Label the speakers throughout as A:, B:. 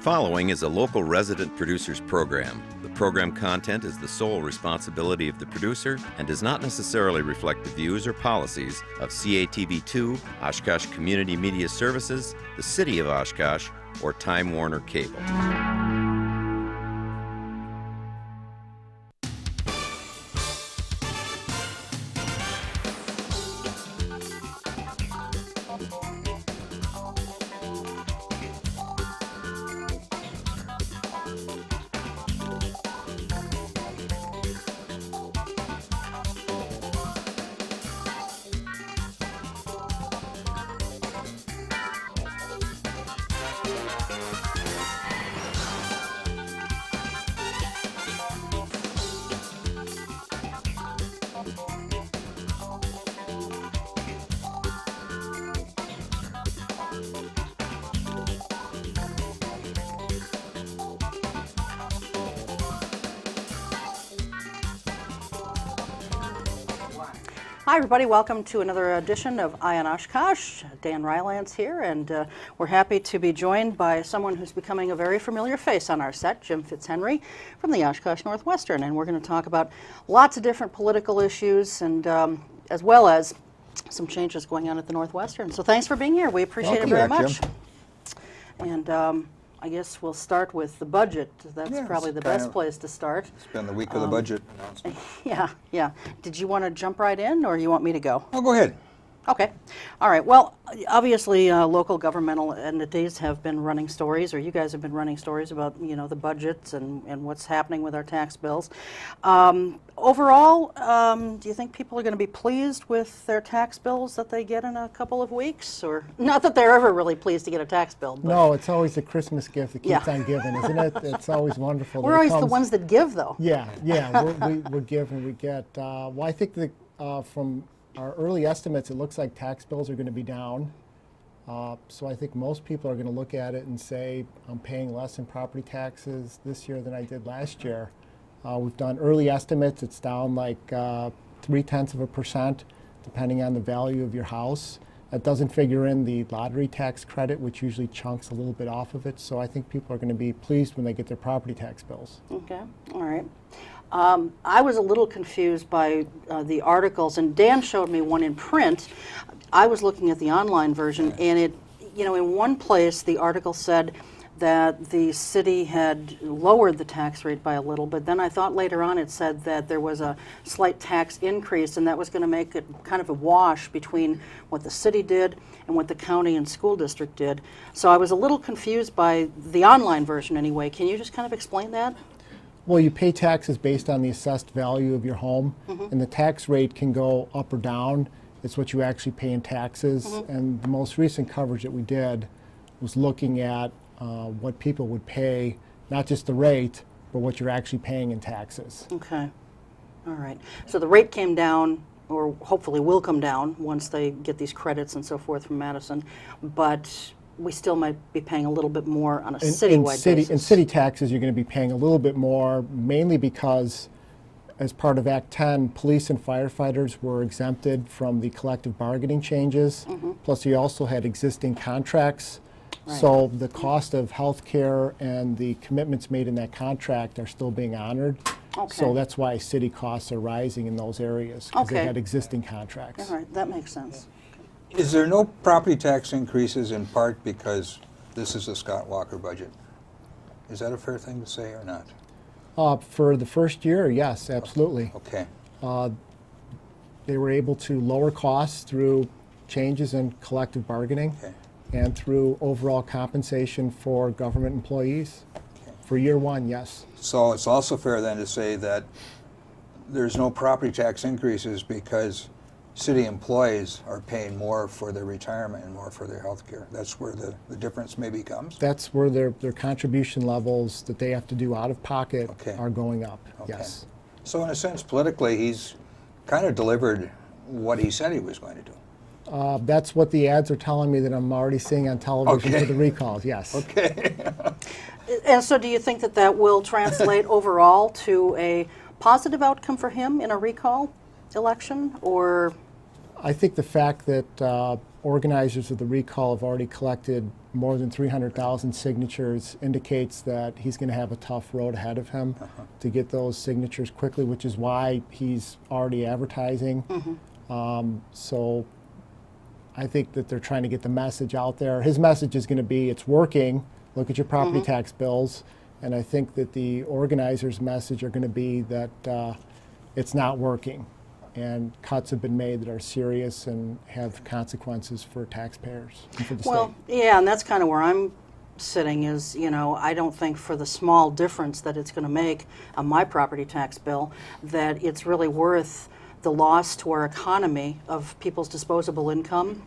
A: following is a local resident producers program. The program content is the sole responsibility of the producer and does not necessarily reflect the views or policies of CATV2, Oshkosh Community Media Services, the City of Oshkosh, or Time Warner Cable.
B: Hi everybody, welcome to another edition of Eye on Oshkosh. Dan Rylance here, and we're happy to be joined by someone who's becoming a very familiar face on our set, Jim Fitzhenry from the Oshkosh Northwestern, and we're going to talk about lots of different political issues and as well as some changes going on at the Northwestern. So thanks for being here. We appreciate it very much.
C: Jim.
B: And I guess we'll start with the budget. That's probably the best place to start.
C: It's been the week of the budget announcement.
B: Yeah. Did you want to jump right in, or you want me to go?
C: Oh, go ahead.
B: Okay. All right. Well, obviously, local governmental entities have been running stories, or you guys have been running stories about, the budgets and what's happening with our tax bills. Overall, do you think people are going to be pleased with their tax bills that they get in a couple of weeks? Or not that they're ever really pleased to get a tax bill. But
D: no, it's always a Christmas gift that keeps on giving, isn't it? It's always wonderful.
B: We're always the ones that give, though.
D: Yeah. we give and we get. Well, I think that from our early estimates, it looks like tax bills are going to be down. So I think most people are going to look at it and say, I'm paying less in property taxes this year than I did last year. We've done early estimates. It's down like 0.3%, depending on the value of your house. That doesn't figure in the lottery tax credit, which usually chunks a little bit off of it. So I think people are going to be pleased when they get their property tax bills.
B: Okay. All right. I was a little confused by the articles, and Dan showed me one in print. I was looking at the online version, and it, in one place the article said that the city had lowered the tax rate by a little, but then I thought later on it said that there was a slight tax increase, and that was going to make it kind of a wash between what the city did and what the county and school district did. So I was a little confused by the online version anyway. Can you just kind of explain that?
D: Well, you pay taxes based on the assessed value of your home, and the tax rate can go up or down. It's what you actually pay in taxes. And the most recent coverage that we did was looking at what people would pay, not just the rate, but what you're actually paying in taxes.
B: Okay. All right. So the rate came down, or hopefully will come down once they get these credits and so forth from Madison, but we still might be paying a little bit more on a citywide basis.
D: In city taxes, you're going to be paying a little bit more, mainly because as part of Act 10, police and firefighters were exempted from the collective bargaining changes. Plus, you also had existing contracts.
B: Right.
D: So the cost of health care and the commitments made in that contract are still being honored.
B: Okay.
D: So that's why city costs are rising in those areas, because they
B: Okay.
D: had existing contracts.
B: All right. That makes sense.
C: Is there no property tax increases in part because this is a Scott Walker budget? Is that a fair thing to say or not?
D: For the first year, yes, absolutely.
C: Okay.
D: They were able to lower costs through changes in collective bargaining and through overall compensation for government employees. For year one, yes.
C: So it's also fair then to say that there's no property tax increases because city employees are paying more for their retirement and more for their health care. That's where the difference maybe comes?
D: That's where their contribution levels that they have to do out of pocket are going up, yes.
C: So in a sense, politically, he's kind of delivered what he said he was going to do.
D: That's what the ads are telling me that I'm already seeing on television for the recalls, yes.
C: Okay.
B: And so do you think that that will translate overall to a positive outcome for him in a recall election, or?
D: I think the fact that organizers of the recall have already collected more than 300,000 signatures indicates that he's going to have a tough road ahead of him to get those signatures quickly, which is why he's already advertising. So I think that they're trying to get the message out there. His message is going to be, it's working, look at your property tax bills. And I think that the organizers' message are going to be that it's not working. And cuts have been made that are serious and have consequences for taxpayers and for the
B: Well,
D: state.
B: yeah, and that's kind of where I'm sitting is, I don't think for the small difference that it's going to make on my property tax bill that it's really worth the loss to our economy of people's disposable income.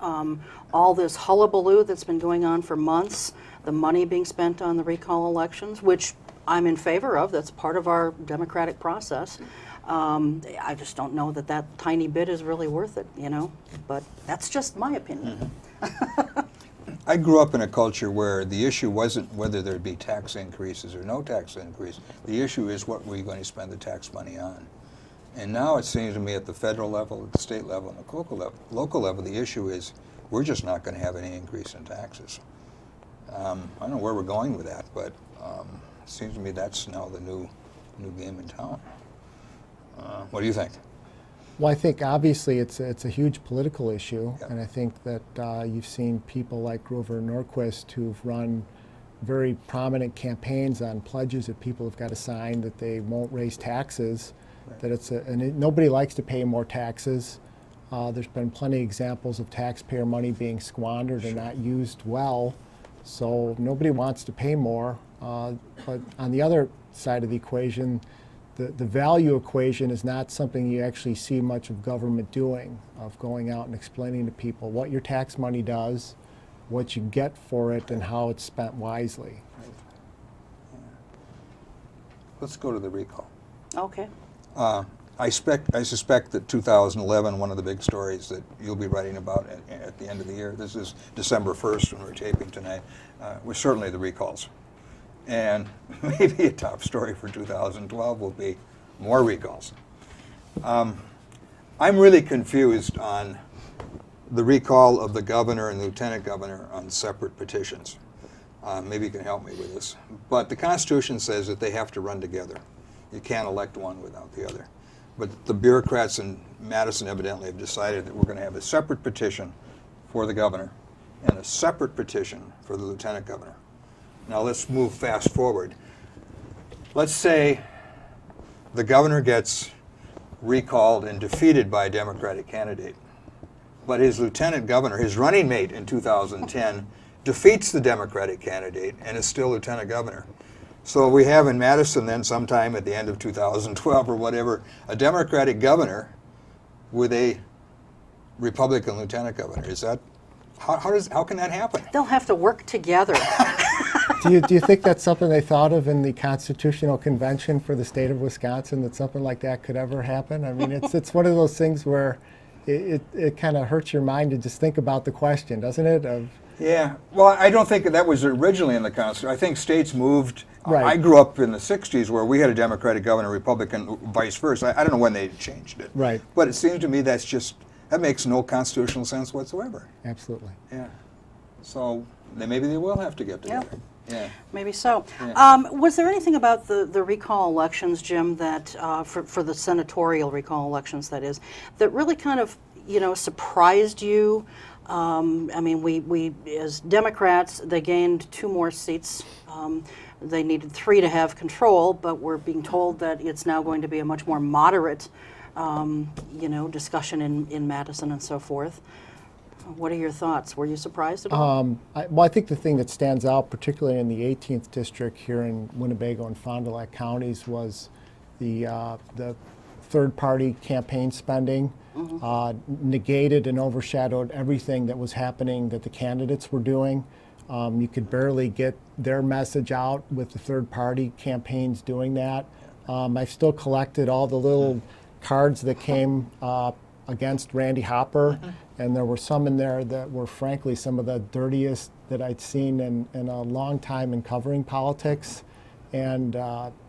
B: All this hullabaloo that's been going on for months, the money being spent on the recall elections, which I'm in favor of, that's part of our democratic process. I just don't know that that tiny bit is really worth it, but that's just my opinion.
C: I grew up in a culture where the issue wasn't whether there'd be tax increases or no tax increase. The issue is what were you going to spend the tax money on. And now it seems to me at the federal level, at the state level, and the local level, the issue is we're just not going to have any increase in taxes. I don't know where we're going with that, but it seems to me that's now the new game in town. What do you think?
D: Well, I think obviously it's a huge political issue,
C: Yeah.
D: and I think that you've seen people like Grover Norquist who've run very prominent campaigns on pledges that people have got to sign that they won't raise taxes. That nobody likes to pay more taxes. There's been plenty of examples of taxpayer money being squandered and not used well, so nobody wants to pay more. But on the other side of the equation, the value equation is not something you actually see much of government doing, of going out and explaining to people what your tax money does, what you get for it, and how it's spent wisely.
C: Let's go to the recall.
B: Okay.
C: I suspect that 2011, one of the big stories that you'll be writing about at the end of the year, this is December 1st when we're taping tonight, was certainly the recalls. And maybe a top story for 2012 will be more recalls. I'm really confused on the recall of the governor and lieutenant governor on separate petitions. Maybe you can help me with this. But the Constitution says that they have to run together. You can't elect one without the other. But the bureaucrats in Madison evidently have decided that we're going to have a separate petition for the governor and a separate petition for the lieutenant governor. Now let's move fast forward. Let's say the governor gets recalled and defeated by a Democratic candidate, but his lieutenant governor, his running mate in 2010, defeats the Democratic candidate and is still lieutenant governor. So we have in Madison then sometime at the end of 2012 or whatever, a Democratic governor with a Republican lieutenant governor. Is that, how can that happen?
B: They'll have to work together.
D: Do you think that's something they thought of in the Constitutional Convention for the state of Wisconsin, that something like that could ever happen? I mean, it's one of those things where it kind of hurts your mind to just think about the question, doesn't it?
C: Yeah, well, I don't think that was originally in the Constitution. I think states moved.
D: Right.
C: I grew up in the 60s where we had a Democratic governor, Republican, vice versa. I don't know when they changed it.
D: Right.
C: But it seems to me that makes no constitutional sense whatsoever.
D: Absolutely.
C: Yeah. So maybe they will have to get together. Yeah.
B: Maybe so.
C: Yeah.
B: Was there anything about the recall elections, Jim, that for the senatorial recall elections, that is, that really kind of surprised you? I mean, we as Democrats, they gained 2 more seats. They needed 3 to have control, but we're being told that it's now going to be a much more moderate, discussion in Madison and so forth. What are your thoughts? Were you surprised at all?
D: I think the thing that stands out, particularly in the 18th district here in Winnebago and Fond du Lac counties, was the third-party campaign spending. Negated and overshadowed everything that was happening that the candidates were doing. You could barely get their message out with the third-party campaigns doing that. I've still collected all the little cards that came against Randy Hopper, and there were some in there that were frankly some of the dirtiest that I'd seen in a long time in covering politics. And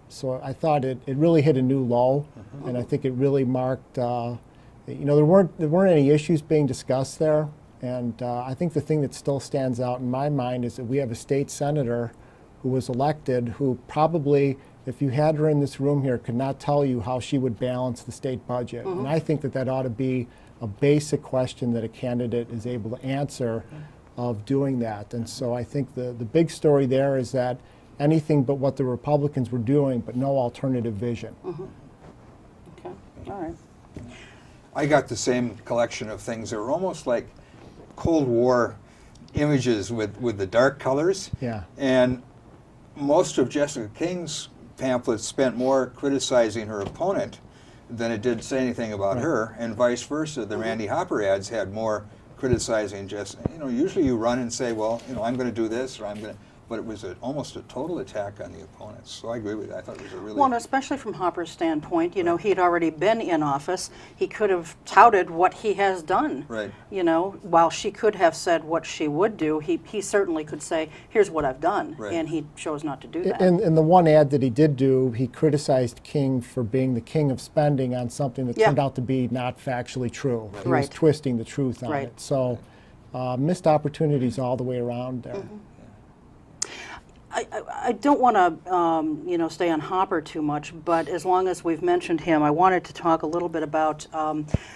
D: so I thought it really hit a new low, and I think it really marked, there weren't any issues being discussed there, And I think the thing that still stands out in my mind is that we have a state senator who was elected who probably, if you had her in this room here, could not tell you how she would balance the state budget. And I think that that ought to be a basic question that a candidate is able to answer of doing that. And so I think the big story there is that anything but what the Republicans were doing, but no alternative vision.
B: Okay, all right.
C: I got the same collection of things that were almost like Cold War images with the dark colors.
D: Yeah.
C: And most of Jessica King's pamphlets spent more criticizing her opponent than it did say anything about her, and vice versa. The Randy Hopper ads had more criticizing Jessica. You know, usually you run and say, well, you know, I'm going to do this, or I'm going to, but it was almost a total attack on the opponents. So I agree with you. I thought it was a really...
B: Well, and especially from Hopper's standpoint, you know, he'd already been in office. He could have touted what he has done.
C: Right.
B: You know, while she could have said what she would do, he certainly could say, here's what I've done.
C: Right.
B: And he chose not to do that.
D: In the one ad that he did do, he criticized King for being the king of spending on something that turned out to be not factually true. He was twisting the truth on it. So missed opportunities all the way around there.
B: I don't want to, you know, stay on Hopper too much, but as long as we've mentioned him, I wanted to talk a little bit about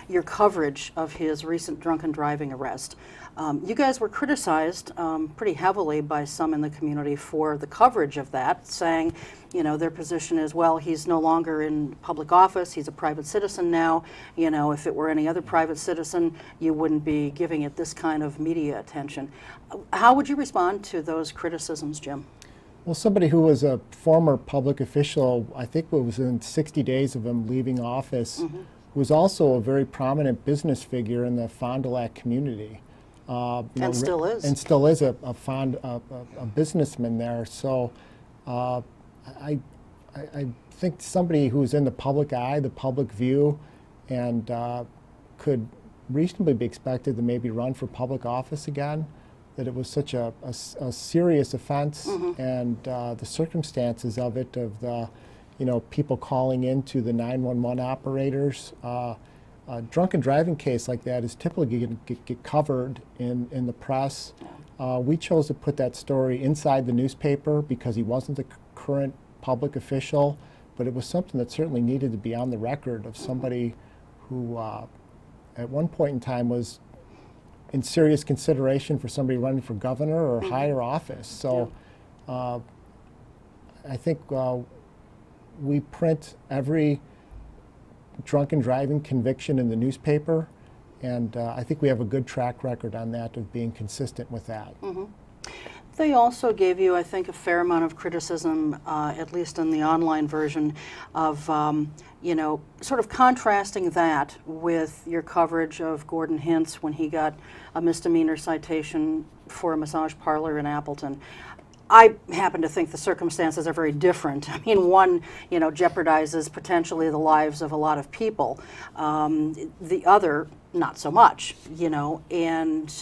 B: your coverage of his recent drunken driving arrest. You guys were criticized pretty heavily by some in the community for the coverage of that, saying, you know, their position is, well, he's no longer in public office, he's a private citizen now. You know, if it were any other private citizen, you wouldn't be giving it this kind of media attention. How would you respond to those criticisms, Jim?
D: Well, somebody who was a former public official, I think it was in 60 days of him leaving office, was also a very prominent business figure in the Fond du Lac community.
B: And still is.
D: And still is a businessman there. So I think somebody who's in the public eye, the public view, and could reasonably be expected to maybe run for public office again, that it was such a serious offense, and the circumstances of it, of the, you know, people calling into the 911 operators. A drunken driving case like that is typically going to get covered in the press. We chose to put that story inside the newspaper because he wasn't the current public official, but it was something that certainly needed to be on the record of somebody who at one point in time was in serious consideration for somebody running for governor or higher office. So I think we print every drunken driving conviction in the newspaper, and I think we have a good track record on that of being consistent with that.
B: They also gave you, I think, a fair amount of criticism, at least in the online version, of, you know, sort of contrasting that with your coverage of Gordon Hentz when he got a misdemeanor citation for a massage parlor in Appleton. I happen to think the circumstances are very different. I mean, one, you know, jeopardizes potentially the lives of a lot of people. The other, not so much, you know. And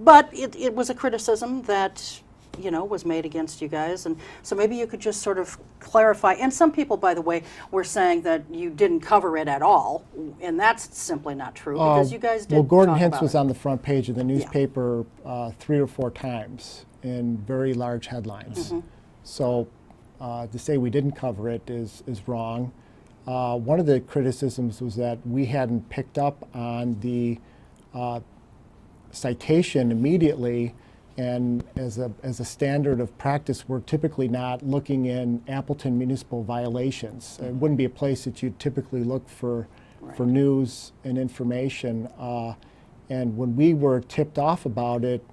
B: but it was a criticism that, you know, was made against you guys. And so maybe you could just sort of clarify. And some people, by the way, were saying that you didn't cover it at all, and that's simply not true because you guys did.
D: Well, Gordon
B: talk
D: Hentz
B: about
D: was
B: it.
D: on the front page of the newspaper 3 or 4 times in very large headlines. So to say we didn't cover it is wrong. One of the criticisms was that we hadn't picked up on the citation immediately, and as a standard of practice, we're typically not looking in Appleton municipal violations. It wouldn't be a place that you'd typically look for news and information. And when we were tipped off about it,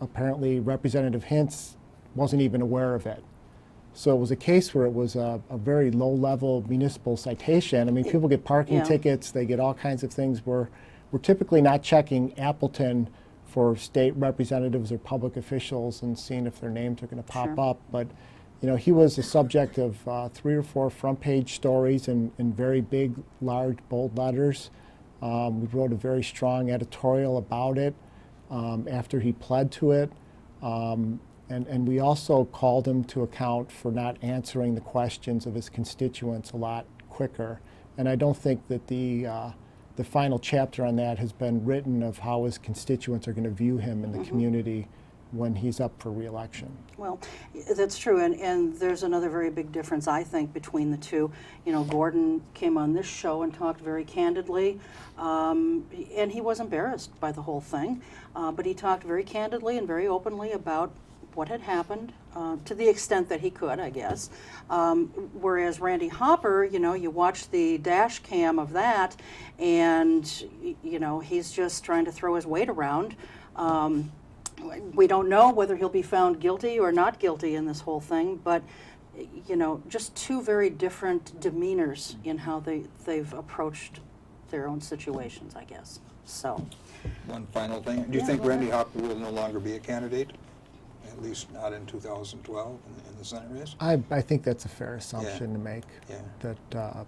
D: apparently Representative Hentz wasn't even aware of it. So it was a case where it was a very low-level municipal citation. I mean, people get parking tickets, they get all kinds of things. We're typically not checking Appleton for state representatives or public officials and seeing if their names are going to pop up. But, you know, he was the subject of 3 or 4 front-page stories in very big, large, bold letters. We wrote a very strong editorial about it after he pled to it. And we also called him to account for not answering the questions of his constituents a lot quicker. And I don't think that the the final chapter on that has been written of how his constituents are going to view him in the community when he's up for re-election.
B: Well, that's true, and there's another very big difference, I think, between the two. You know, Gordon came on this show and talked very candidly, and he was embarrassed by the whole thing, but he talked very candidly and very openly about what had happened, to the extent that he could, I guess. Whereas Randy Hopper, you know, you watch the dash cam of that, and, you know, he's just trying to throw his weight around. We don't know whether he'll be found guilty or not guilty in this whole thing, but, you know, just two very different demeanors in how they've approached their own situations, I guess. So.
C: One final thing. Do you think Randy Hopper will no longer be a candidate? At least not in 2012 in the Senate race?
D: I think that's a fair assumption to make.
C: Yeah.
D: That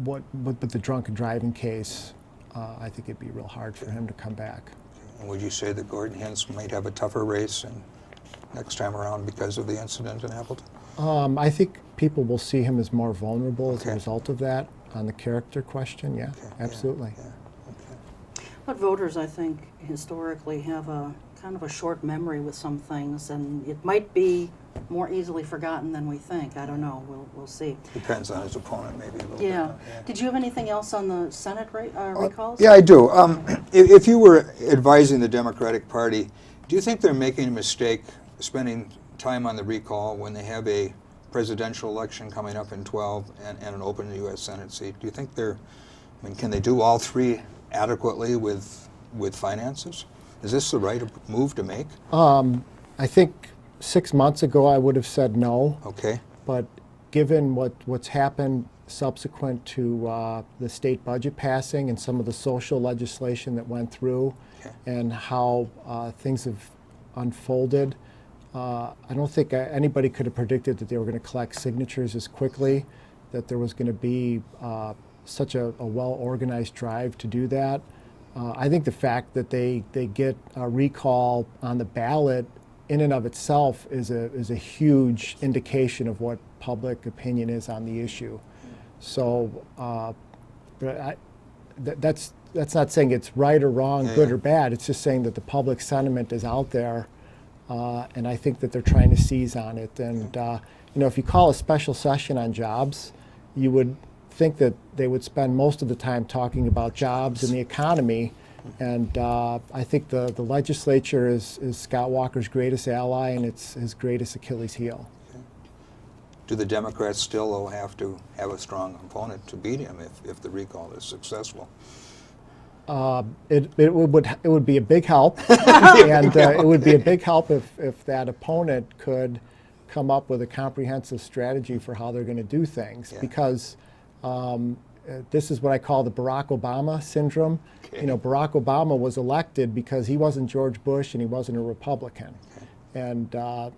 D: with the drunken driving case, I think it'd be real hard for him to come back.
C: And would you say that Gordon Hentz might have a tougher race next time around because of the incident in Appleton?
D: I think people will see him as more vulnerable as a
C: Okay.
D: result of that on the character question. Yeah,
C: Okay,
D: absolutely.
C: Yeah, okay.
B: But voters, I think, historically have a kind of a short memory with some things, and it might be more easily forgotten than we think. I don't know. We'll see.
C: Depends on his opponent, maybe a little
B: Yeah.
C: bit.
B: Did you have anything else on the Senate recalls?
C: Yeah, I do. If you were advising the Democratic Party, do you think they're making a mistake spending time on the recall when they have a presidential election coming up in 12 and an open U.S. Senate seat? Do you think can they do all three adequately with finances? Is this the right move to make?
D: I think 6 months ago I would have said no.
C: Okay.
D: But given what's happened subsequent to the state budget passing and some of the social legislation that went through,
C: Okay.
D: and how things have unfolded, I don't think anybody could have predicted that they were going to collect signatures as quickly, that there was going to be such a well-organized drive to do that. I think the fact that they get a recall on the ballot in and of itself is a huge indication of what public opinion is on the issue. So that's not saying it's right or wrong, good or bad. It's just saying that the public sentiment is out there, and I think that they're trying to seize on it. And if you call a special session on jobs, you would think that they would spend most of the time talking about jobs and the economy. And I think the legislature is Scott Walker's greatest ally, and it's his greatest Achilles heel.
C: Do the Democrats still, though, have to have a strong opponent to beat him if the recall is successful?
D: It would be a big help, and it would be a big help if that opponent could come up with a comprehensive strategy for how they're going to do things. Because this is what I call the Barack Obama syndrome.
C: Okay.
D: You know, Barack Obama was elected because he wasn't George Bush and he wasn't a Republican. Okay. And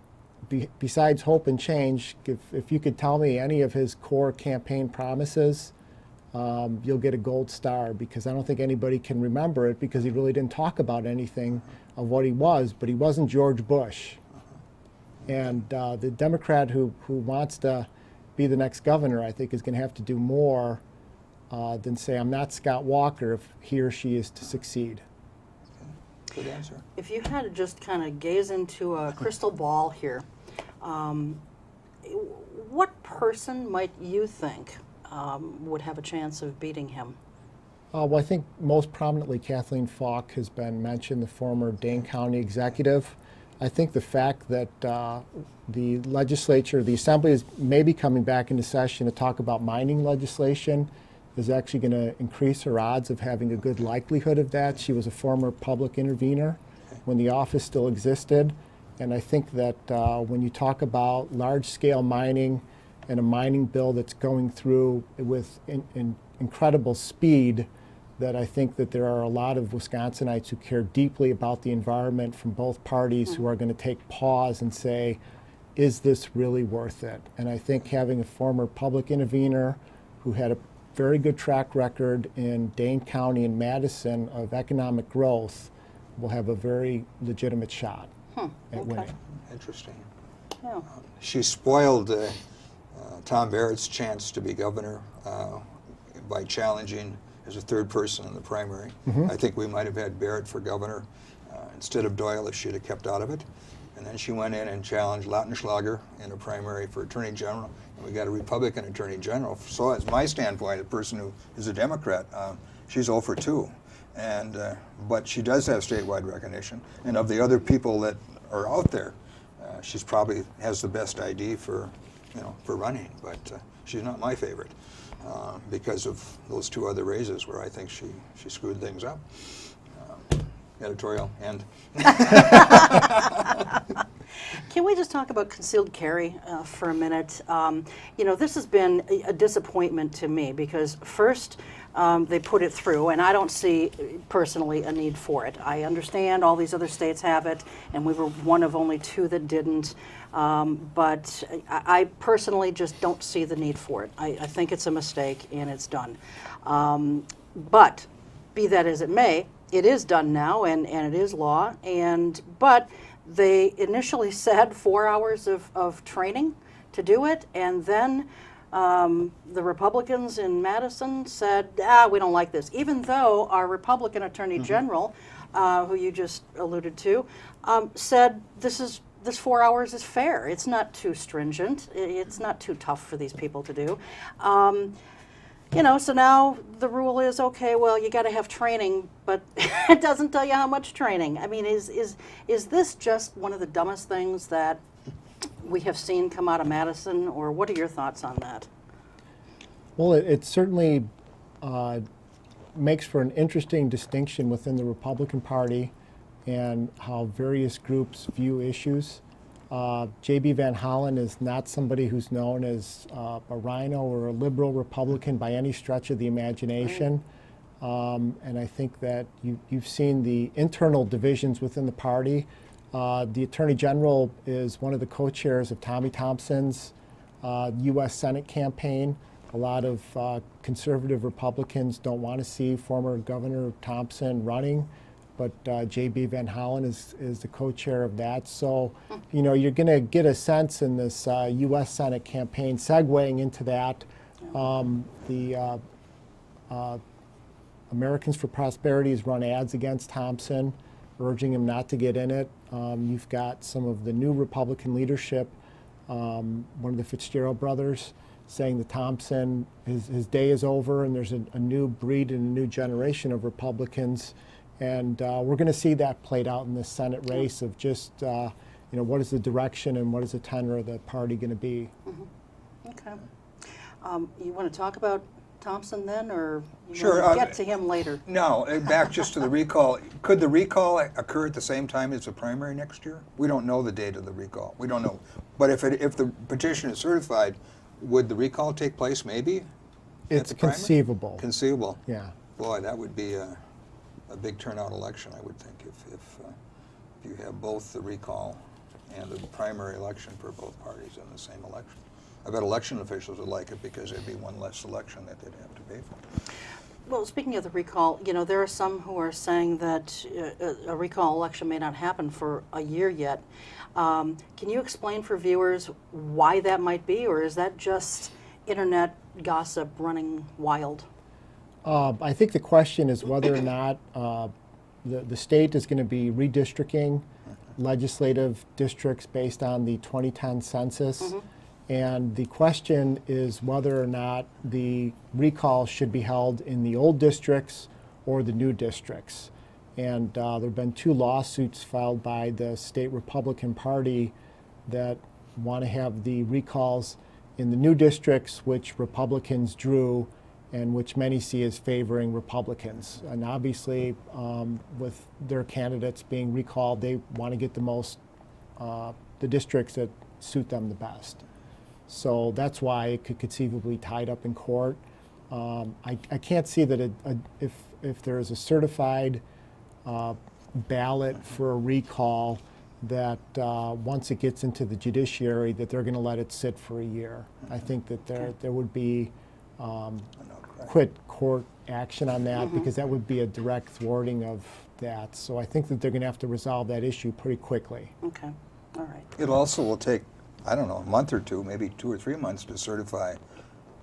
D: besides hope and change, if you could tell me any of his core campaign promises, you'll get a gold star, because I don't think anybody can remember it, because he really didn't talk about anything of what he was, but he wasn't George Bush. And the Democrat who wants to be the next governor, I think, is going to have to do more than say, I'm not Scott Walker, if he or she is to succeed.
C: Good answer.
B: If you had to just kind of gaze into a crystal ball here, what person might you think would have a chance of beating him?
D: Well, I think most prominently Kathleen Falk has been mentioned, the former Dane County executive. I think the fact that the legislature, the assembly is maybe coming back into session to talk about mining legislation is actually going to increase her odds of having a good likelihood of that. She was a former public intervener when the office still existed. And I think that when you talk about large-scale mining and a mining bill that's going through with incredible speed, that I think that there are a lot of Wisconsinites who care deeply about the environment from both parties who are going to take pause and say, is this really worth it? And I think having a former public intervener who had a very good track record in Dane County and Madison of economic growth will have a very legitimate shot at winning.
C: Interesting.
B: Yeah.
C: She spoiled Tom Barrett's chance to be governor by challenging as a third person in the primary. I think we might have had Barrett for governor instead of Doyle if she'd have kept out of it. And then she went in and challenged Lautenschlager in a primary for Attorney General, and we got a Republican Attorney General. So as my standpoint, a person who is a Democrat, she's 0 for 2. And, but she does have statewide recognition, and of the other people that are out there, she's probably has the best ID for, for running, but she's not my favorite because of those 2 other races where I think she screwed things up. Editorial end.
B: Can we just talk about concealed carry for a minute? This has been a disappointment to me because first they put it through, and I don't see personally a need for it. I understand all these other states have it, and we were one of only 2 that didn't. But I personally just don't see the need for it. I think it's a mistake, and it's done. But be that as it may, it is done now, and it is law. But they initially said 4 hours of training to do it, and then the Republicans in Madison said, we don't like this. Even though our Republican Attorney General, who you just alluded to, said this 4 hours is fair. It's not too stringent. It's not too tough for these people to do. So now the rule is, okay, well, you got to have training, but it doesn't tell you how much training. I mean, is this just one of the dumbest things that we have seen come out of Madison, or what are your thoughts on that?
D: Well, it certainly makes for an interesting distinction within the Republican Party and how various groups view issues. J.B. Van Hollen is not somebody who's known as a rhino or a liberal Republican by any stretch of the imagination. And I think that you've seen the internal divisions within the party. The Attorney General is one of the co-chairs of Tommy Thompson's U.S. Senate campaign. A lot of conservative Republicans don't want to see former Governor Thompson running, but J.B. Van Hollen is the co-chair of that. So, you're going to get a sense in this U.S. Senate campaign, segueing into that, the Americans for Prosperity has run ads against Thompson, urging him not to get in it. You've got some of the new Republican leadership, one of the Fitzgerald brothers, saying that Thompson, his day is over and there's a new breed and a new generation of Republicans. And we're going to see that played out in this Senate race of just, what is the direction and what is the tenor of the party going to be.
B: Okay. You want to talk about Thompson then, or you
C: Sure,
B: want to get to him later?
C: No, back just to the recall. Could the recall occur at the same time as the primary next year? We don't know the date of the recall. We don't know. But if the petition is certified, would the recall take place maybe?
D: It's conceivable.
C: Conceivable.
D: Yeah.
C: Boy, that would be a big turnout election, I would think, if you have both the recall and the primary election for both parties in the same election. I bet election officials would like it because there'd be one less election that they'd have to pay for.
B: Well, speaking of the recall, there are some who are saying that a recall election may not happen for a year yet. Can you explain for viewers why that might be, or is that just internet gossip running wild?
D: I think the question is whether or not the state is going to be redistricting legislative districts based on the 2010 census. And the question is whether or not the recall should be held in the old districts or the new districts. And there have been 2 lawsuits filed by the state Republican Party that want to have the recalls in the new districts, which Republicans drew and which many see as favoring Republicans. And obviously, with their candidates being recalled, they want to get the districts that suit them the best. So that's why it could conceivably tied up in court. I can't see that if there is a certified ballot for a recall, that once it gets into the judiciary, that they're going to let it sit for a year. I think that there would be quit court action on that because that would be a direct thwarting of that. So I think that they're going to have to resolve that issue pretty quickly.
B: Okay, all right.
C: It also will take, I don't know, a month or two, maybe 2 or 3 months to certify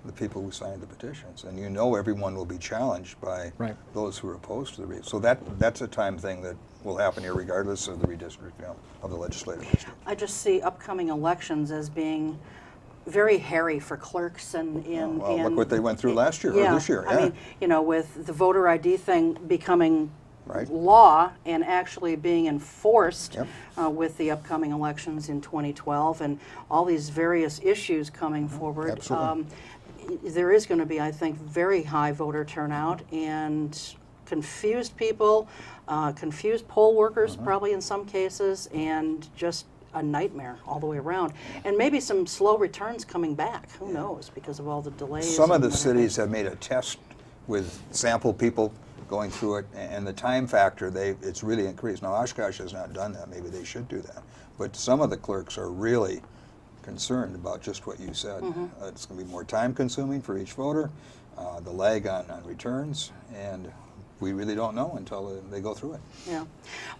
C: the people who signed the petitions. And you know everyone will be challenged by
D: Right.
C: those who are opposed to the so that's a time thing that will happen here regardless of the redistricting of the legislative district.
B: I just see upcoming elections as being very hairy for clerks and
C: Well, look what they went through last year, or this year.
B: I mean, you know, with the voter ID thing becoming
C: Right.
B: law and actually being enforced
C: Yep.
B: with the upcoming elections in 2012 and all these various issues coming forward.
C: Absolutely.
B: There is going to be, I think, very high voter turnout and confused people, confused poll workers probably in some cases, and just a nightmare all the way around. And maybe some slow returns coming back. Who knows, because of all the delays.
C: Some of
B: and
C: the
B: whatever.
C: cities have made a test with sample people going through it, and the time factor, it's really increased. Now, Oshkosh has not done that. Maybe they should do that. But some of the clerks are really concerned about just what you said. It's going to be more time consuming for each voter, the lag on returns, and we really don't know until they go through it.
B: Yeah.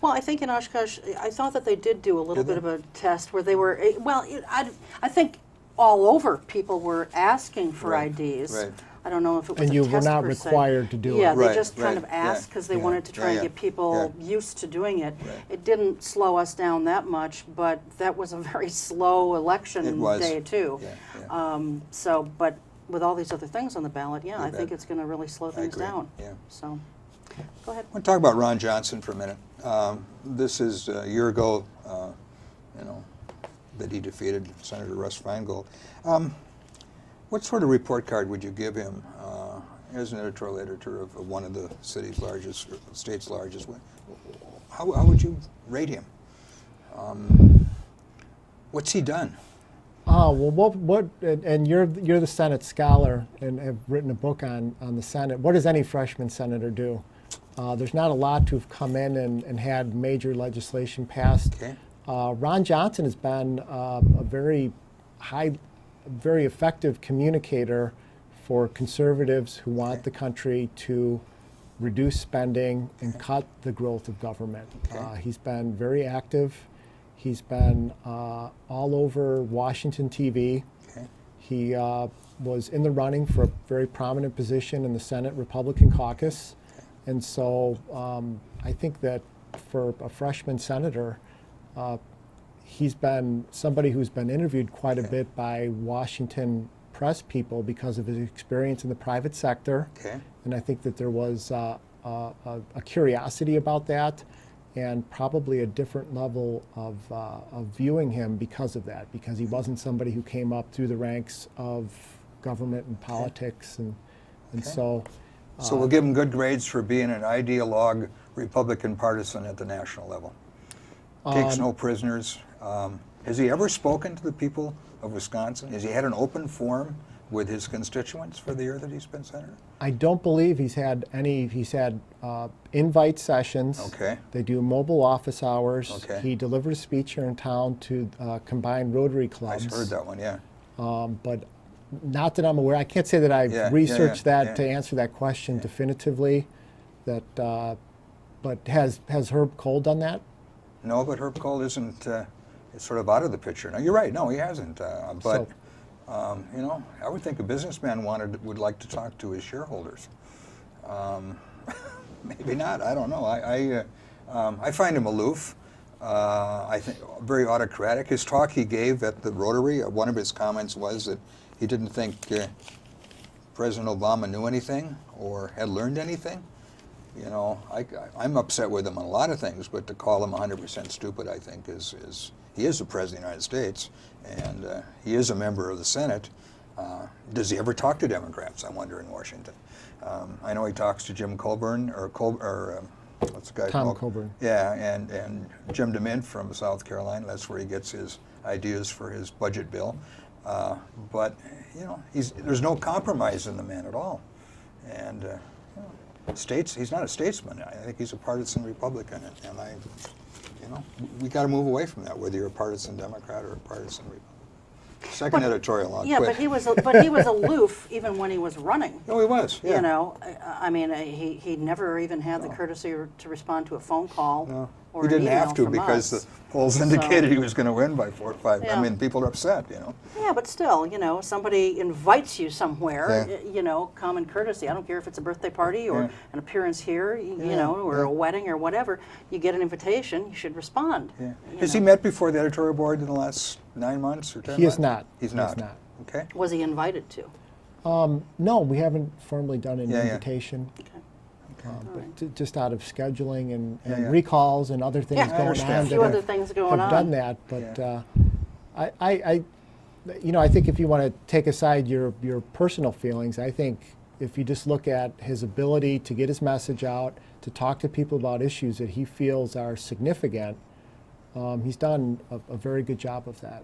B: Well, I think in Oshkosh, I thought that they did do a little
C: Did
B: bit
C: they?
B: of a test where they were, I think all over people were asking for
C: Right,
B: IDs.
C: right.
B: I don't know if it was
D: And
B: a
D: you
B: test
D: were not
B: per se.
D: required to do it.
B: Yeah, they
C: Right,
B: just kind of
C: right,
B: asked
C: yeah,
B: because they
C: yeah,
B: wanted to try and
C: yeah,
B: get people
C: yeah.
B: used to doing it.
C: Right.
B: It didn't slow us down that much, but that was a very slow election
C: It was.
B: day too.
C: Yeah, yeah.
B: But with all these other things on the ballot, yeah,
C: You
B: I think
C: bet.
B: it's going to really slow things
C: agree,
B: down.
C: yeah.
B: So, go ahead.
C: I want to talk about Ron Johnson for a minute. This is a year ago, that he defeated Senator Russ Feingold. What sort of report card would you give him as an editorial editor of one of the state's largest? How would you rate him? What's he done?
D: Oh, well, and you're the Senate scholar and have written a book on the Senate. What does any freshman senator do? There's not a lot to have come in and had major legislation passed.
C: Okay.
D: Ron Johnson has been a very effective communicator for conservatives who want the country to reduce spending and cut the growth of government.
C: Okay.
D: He's been very active. He's been all over Washington TV.
C: Okay.
D: He was in the running for a very prominent position in the Senate Republican caucus. And so I think that for a freshman senator, he's been somebody who's been interviewed quite a bit by Washington press people because of his experience in the private sector.
C: Okay.
D: And I think that there was a curiosity about that, and probably a different level of viewing him because of that, because he wasn't somebody who came up through the ranks of government and politics. And so
C: So we'll give him good grades for being an ideologue Republican partisan at the national level. Takes no prisoners. Has he ever spoken to the people of Wisconsin? Has he had an open forum with his constituents for the year that he's been senator?
D: I don't believe he's had any. He's had invite sessions.
C: Okay.
D: They do mobile office hours.
C: Okay.
D: He delivered a speech here in town to combined Rotary
C: I
D: clubs.
C: heard that one, yeah.
D: But not that I'm aware. I can't say that I've
C: Yeah, yeah,
D: researched
C: yeah,
D: that
C: yeah.
D: to answer that question definitively. That, but has Herb Cole done that?
C: No, but Herb Cole isn't, is sort of out of the picture. No, you're right. No, he hasn't. But, I would think a businessman would like to talk to his shareholders. Maybe not. I don't know. I find him aloof. I think very autocratic. His talk he gave at the Rotary, one of his comments was that he didn't think President Obama knew anything or had learned anything. I'm upset with him on a lot of things, but to call him 100% stupid, I think, he is the President of the United States, and he is a member of the Senate. Does he ever talk to Democrats, I wonder, in Washington? I know he talks to Jim Coburn, what's the guy
D: Tom
C: called?
D: Coburn.
C: Yeah, and Jim DeMint from South Carolina. That's where he gets his ideas for his budget bill. But, there's no compromise in the man at all. And he's not a statesman. I think he's a partisan Republican. And we got to move away from that, whether you're a partisan Democrat or a partisan Republican. Second editorial, I'll
B: Yeah,
C: quit.
B: but he was aloof even when he was running.
C: Oh, he was, yeah.
B: I mean, he never even had the courtesy to respond to a phone call.
C: No.
B: or
C: He
B: an
C: didn't
B: email
C: have to
B: from
C: because
B: us.
C: the polls indicated he was going to win by 4 or 5.
B: Yeah.
C: I mean, people are upset, you know.
B: Yeah, but still, somebody invites you somewhere,
C: Yeah.
B: common courtesy. I don't care if it's a birthday party or
C: Yeah.
B: an appearance here, or
C: yeah.
B: a wedding or whatever. You get an invitation, you should respond.
C: Yeah.
B: you
C: Has he
B: know.
C: met before the editorial board in the last 9 months or 10
D: He
C: months?
D: is not.
C: He's
D: He
C: not.
D: is not.
C: Okay.
B: Was he invited to?
D: No, we haven't formally done an
C: Yeah, yeah.
D: invitation.
B: Okay.
D: But just out of scheduling and
C: Yeah, yeah.
D: recalls and other things
B: Yeah,
D: going
C: understand.
D: on
B: a
D: that
B: few
D: have,
B: other things going
D: have
B: on.
D: done that. But I think if you want to take aside your personal feelings, I think if you just look at his ability to get his message out, to talk to people about issues that he feels are significant, he's done a very good job of that.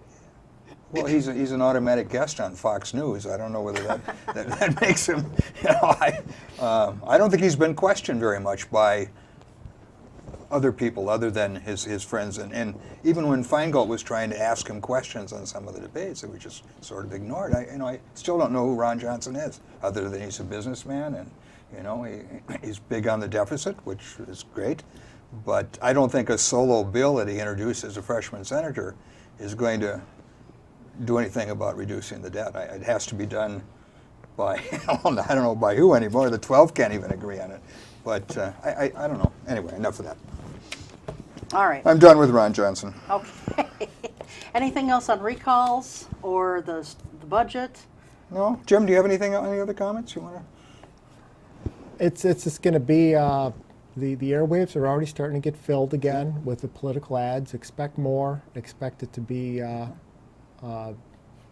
C: Well, he's an automatic guest on Fox News. I don't know whether that makes him. I don't think he's been questioned very much by other people other than his friends. And even when Feingold was trying to ask him questions on some of the debates, it was just sort of ignored. I still don't know who Ron Johnson is, other than he's a businessman and he's big on the deficit, which is great. But I don't think a solo bill that he introduced as a freshman senator is going to do anything about reducing the debt. It has to be done by, I don't know by who anymore. The 12 can't even agree on it. But I don't know. Anyway, enough of that.
B: All right.
C: I'm done with Ron Johnson.
B: Okay. Anything else on recalls or the budget?
C: No? Jim, do you have any other comments you want to?
D: It's just going to be, the airwaves are already starting to get filled again with the political ads. Expect more. Expect it to be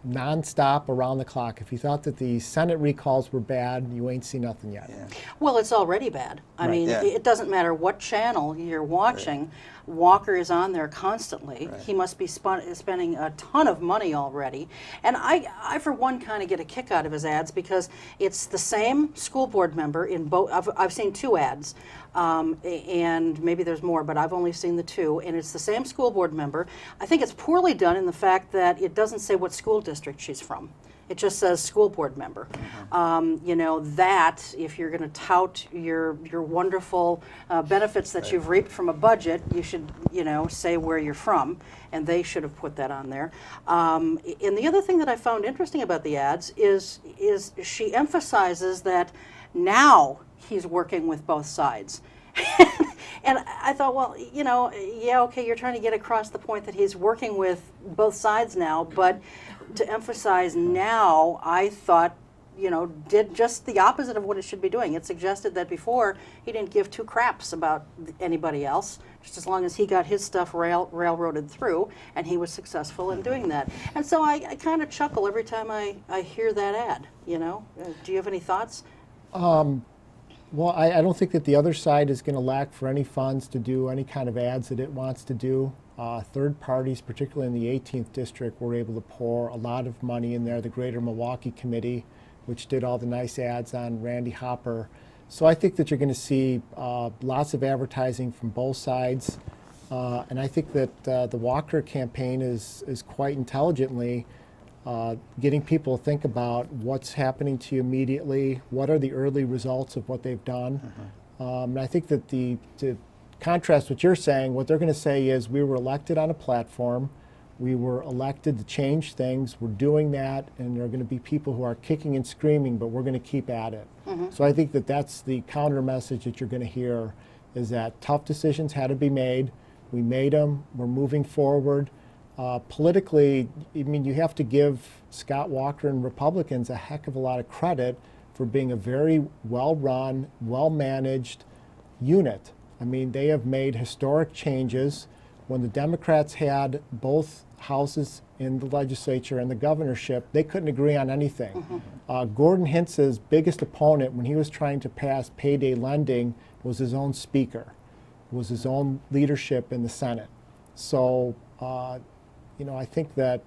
D: nonstop around the clock. If you thought that the Senate recalls were bad, you ain't seen nothing yet.
C: Yeah.
B: Well, it's already bad. I mean,
C: Yeah.
B: it doesn't matter what channel you're watching. Walker is on there constantly.
C: Right.
B: He must be spending a ton of money already. And I for one, kind of get a kick out of his ads because it's the same school board member in both. I've seen 2 ads, and maybe there's more, but I've only seen the 2. And it's the same school board member. I think it's poorly done in the fact that it doesn't say what school district she's from. It just says school board member. That if you're going to tout your wonderful benefits that you've reaped from a budget, you should say where you're from, and they should have put that on there. And the other thing that I found interesting about the ads is she emphasizes that now he's working with both sides. And I thought, well, okay, you're trying to get across the point that he's working with both sides now, but to emphasize now, I thought, did just the opposite of what it should be doing. It suggested that before he didn't give 2 craps about anybody else, just as long as he got his stuff railroaded through, and he was successful in doing that. And so I kind of chuckle every time I hear that ad, Do you have any thoughts?
D: Well, I don't think that the other side is going to lack for any funds to do any kind of ads that it wants to do. Third parties, particularly in the 18th district, were able to pour a lot of money in there. The Greater Milwaukee Committee, which did all the nice ads on Randy Hopper. So I think that you're going to see lots of advertising from both sides. And I think that the Walker campaign is quite intelligently getting people to think about what's happening to you immediately, what are the early results of what they've done. And I think that to contrast what you're saying, what they're going to say is we were elected on a platform, we were elected to change things, we're doing that, and there are going to be people who are kicking and screaming, but we're going to keep at it. So I think that that's the counter message that you're going to hear, is that tough decisions had to be made, we made them, we're moving forward. Politically, I mean, you have to give Scott Walker and Republicans a heck of a lot of credit for being a very well-run, well-managed unit. I mean, they have made historic changes. When the Democrats had both houses in the legislature and the governorship, they couldn't agree on anything. Gordon Hentz's biggest opponent when he was trying to pass payday lending was his own speaker, was his own leadership in the Senate. So, I think that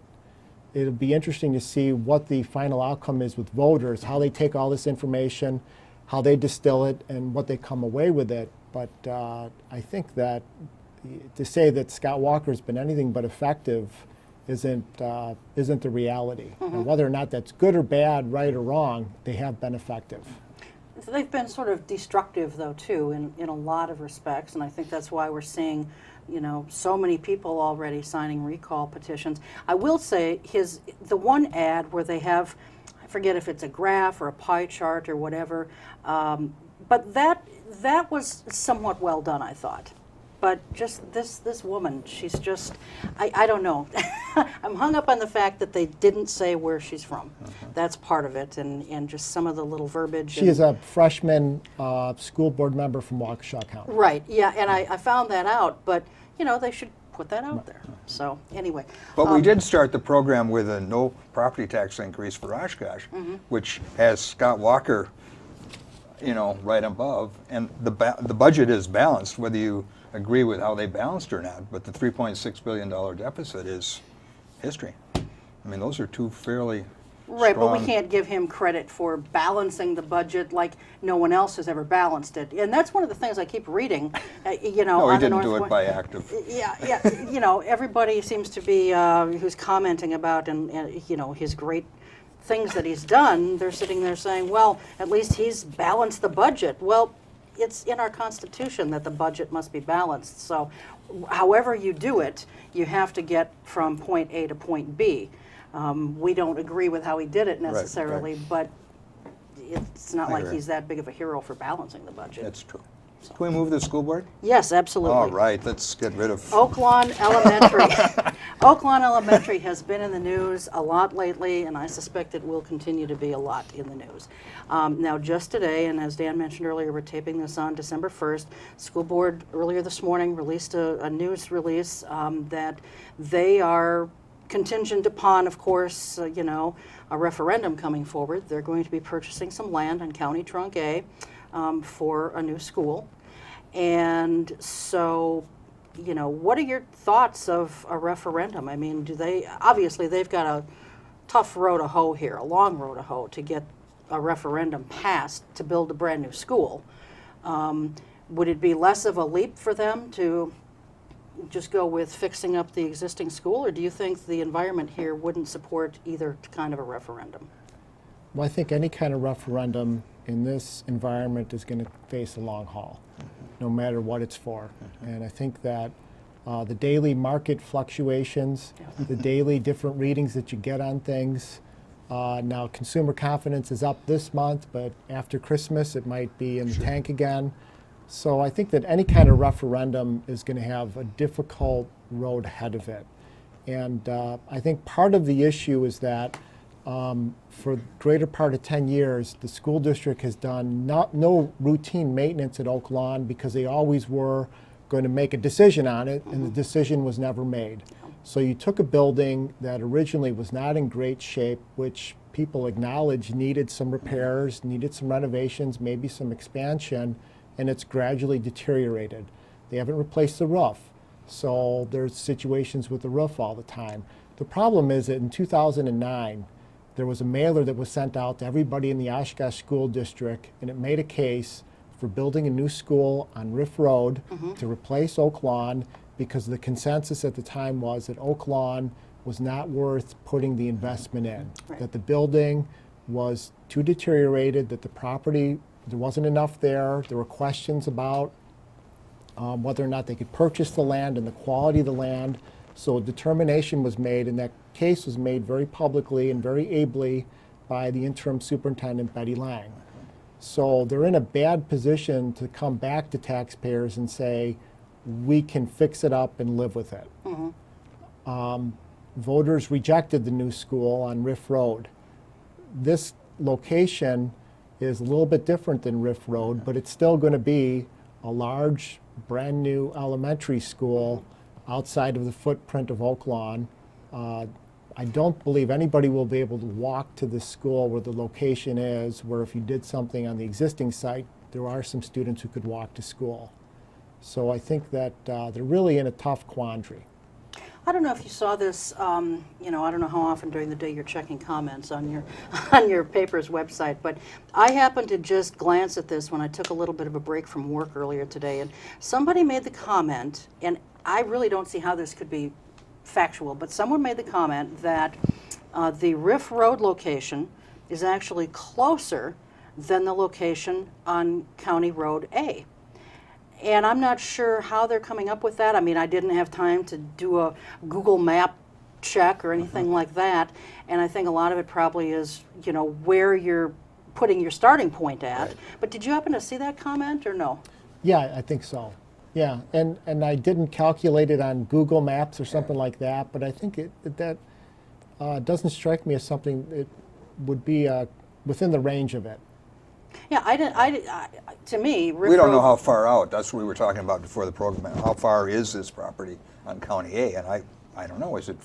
D: it'll be interesting to see what the final outcome is with voters, how they take all this information, how they distill it, and what they come away with it. But I think that to say that Scott Walker's been anything but effective isn't the reality. And whether or not that's good or bad, right or wrong, they have been effective.
B: So they've been sort of destructive, though, too, in a lot of respects, and I think that's why we're seeing so many people already signing recall petitions. I will say the one ad where they have, I forget if it's a graph or a pie chart or whatever, but that was somewhat well done, I thought. But just this woman, she's just, I don't know. I'm hung up on the fact that they didn't say where she's from. That's part of it, and just some of the little verbiage.
D: She is a freshman school board member from Waukesha County.
B: Right, yeah, and I found that out, but, they should put that out there. So, anyway.
C: But we did start the program with a no property tax increase for Oshkosh, which has Scott Walker, right above, and the budget is balanced, whether you agree with how they balanced or not, but the $3.6 billion deficit is history. I mean, those are two fairly
B: Right,
C: strong.
B: but we can't give him credit for balancing the budget like no one else has ever balanced it. And that's one of the things I keep reading,
C: No, he
B: on the
C: didn't do it by active.
B: Yeah, everybody seems to be, who's commenting about, and his great things that he's done, they're sitting there saying, well, at least he's balanced the budget. Well, it's in our Constitution that the budget must be balanced. So however you do it, you have to get from point A to point B. We don't agree with how he did it necessarily, but it's not
C: I
B: like
C: agree.
B: he's that big of a hero for balancing the budget.
C: That's true. Can we move the school board?
B: Yes, absolutely.
C: All right, let's get rid of.
B: Oaklawn Elementary. Oaklawn Elementary has been in the news a lot lately, and I suspect it will continue to be a lot in the news. Now, just today, and as Dan mentioned earlier, we're taping this on December 1st, school board earlier this morning released a news release that they are contingent upon, of course, a referendum coming forward. They're going to be purchasing some land on County Trunk A for a new school. And so, what are your thoughts of a referendum? I mean, obviously they've got a tough row to hoe here, a long row to hoe to get a referendum passed to build a brand new school. Would it be less of a leap for them to just go with fixing up the existing school, or do you think the environment here wouldn't support either kind of a referendum?
D: Well, I think any kind of referendum in this environment is going to face a long haul, no matter what it's for. And I think that the daily market fluctuations, the daily different readings that you get on things, now consumer confidence is up this month, but after Christmas it might be in the tank again. So I think that any kind of referendum is going to have a difficult road ahead of it. And I think part of the issue is that for the greater part of 10 years, the school district has done no routine maintenance at Oak Lawn because they always were going to make a decision on it, and the decision was never made. So you took a building that originally was not in great shape, which people acknowledge needed some repairs, needed some renovations, maybe some expansion, and it's gradually deteriorated. They haven't replaced the roof, so there's situations with the roof all the time. The problem is that in 2009, there was a mailer that was sent out to everybody in the Oshkosh School District, and it made a case for building a new school on Riff Road to replace Oak Lawn, because the consensus at the time was that Oak Lawn was not worth putting the investment in, that the building was too deteriorated, that the property, there wasn't enough there. There were questions about whether or not they could purchase the land and the quality of the land. So a determination was made, and that case was made very publicly and very ably by the interim superintendent, Betty Lang. So they're in a bad position to come back to taxpayers and say, we can fix it up and live with it. Voters rejected the new school on Riff Road. This location is a little bit different than Riff Road, but it's still going to be a large, brand new elementary school outside of the footprint of Oak Lawn. I don't believe anybody will be able to walk to the school where the location is, where if you did something on the existing site, there are some students who could walk to school. So I think that they're really in a tough quandary.
B: I don't know if you saw this, I don't know how often during the day you're checking comments on your paper's website, but I happened to just glance at this when I took a little bit of a break from work earlier today, and somebody made the comment, and I really don't see how this could be factual, but someone made the comment that the Riff Road location is actually closer than the location on County Road A. And I'm not sure how they're coming up with that. I mean, I didn't have time to do a Google map check or anything like that. And I think a lot of it probably is, you know, where you're putting your starting point at.
C: Right.
B: But did you happen to see that comment or no?
D: Yeah, I think so. Yeah, and I didn't calculate it on Google Maps or something like that, but I think that doesn't strike me as something that would be within the range of it.
B: Yeah, to me,
C: We don't know
B: Road-
C: how far out. That's what we were talking about before the program. How far is this property on County A? And I don't know. Is it?